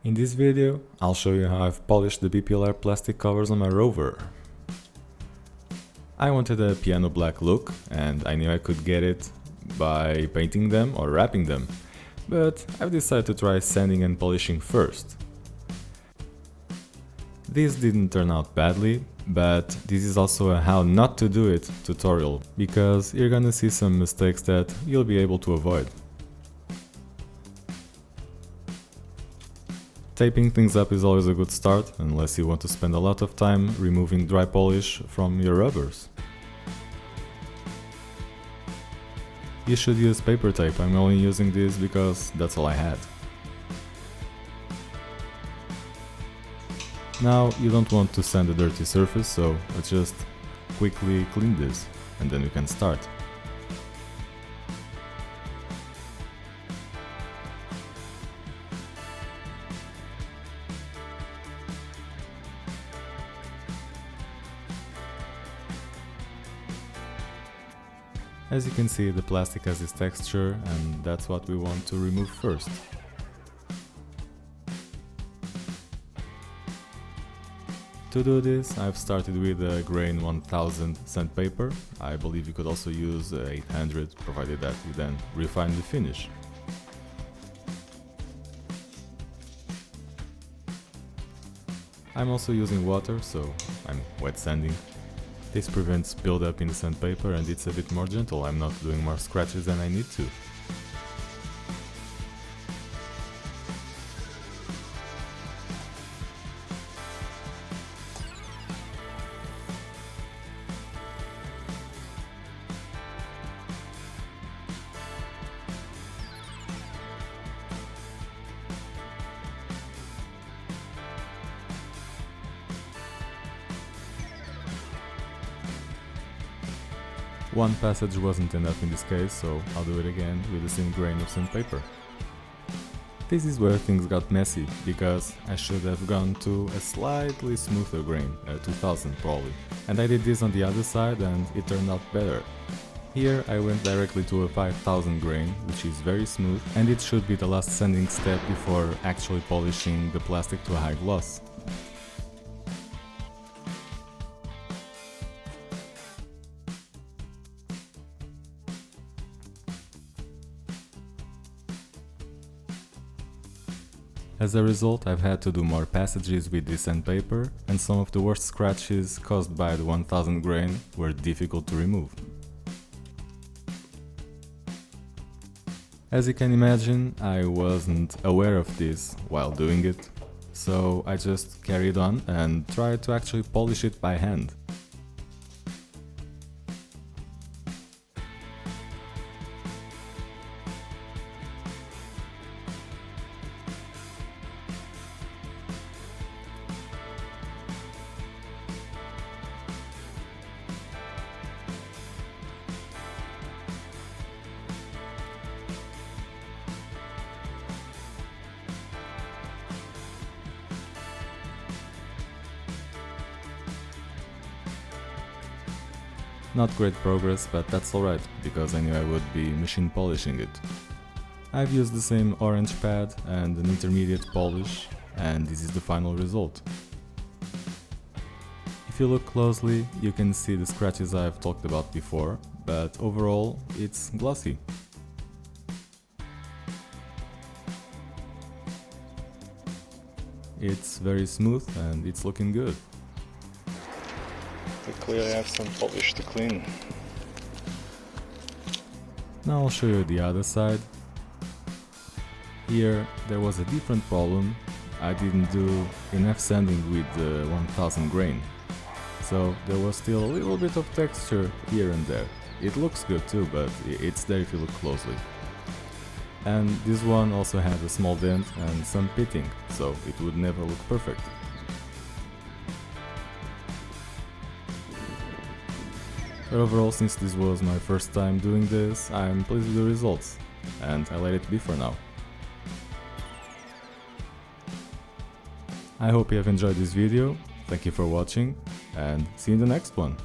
In this video, I'll show you how I've polished the BPLR plastic covers on my rover. I wanted a piano black look, and I knew I could get it by painting them or wrapping them, but I've decided to try sanding and polishing first. This didn't turn out badly, but this is also a how not to do it tutorial, because you're gonna see some mistakes that you'll be able to avoid. Taping things up is always a good start, unless you want to spend a lot of time removing dry polish from your rubbers. You should use paper tape, I'm only using this because that's all I had. Now you don't want to sand a dirty surface, so let's just quickly clean this and then we can start. As you can see, the plastic has this texture, and that's what we want to remove first. To do this, I've started with a grain 1000 sandpaper. I believe you could also use 800, provided that you then refine the finish. I'm also using water, so I'm wet sanding. This prevents build-up in the sandpaper and it's a bit more gentle, I'm not doing more scratches than I need to. One passage wasn't enough in this case, so I'll do it again with the same grain of sandpaper. This is where things got messy, because I should have gone to a slightly smoother grain, a 2000 probably. And I did this on the other side and it turned out better. Here I went directly to a 5000 grain, which is very smooth, and it should be the last sanding step before actually polishing the plastic to a high gloss. As a result, I've had to do more passages with this sandpaper, and some of the worst scratches caused by the 1000 grain were difficult to remove. As you can imagine, I wasn't aware of this while doing it, so I just carried on and tried to actually polish it by hand. Not great progress, but that's alright, because I knew I would be machine polishing it. I've used the same orange pad and an intermediate polish, and this is the final result. If you look closely, you can see the scratches I've talked about before, but overall it's glossy. It's very smooth and it's looking good. We clearly have some polish to clean. Now I'll show you the other side. Here there was a different problem. I didn't do enough sanding with the 1000 grain. So there was still a little bit of texture here and there. It looks good too, but it's there if you look closely. And this one also had a small dent and some pitting, so it would never look perfect. But overall, since this was my first time doing this, I'm pleased with the results, and I let it be for now. I hope you have enjoyed this video, thank you for watching, and see you in the next one.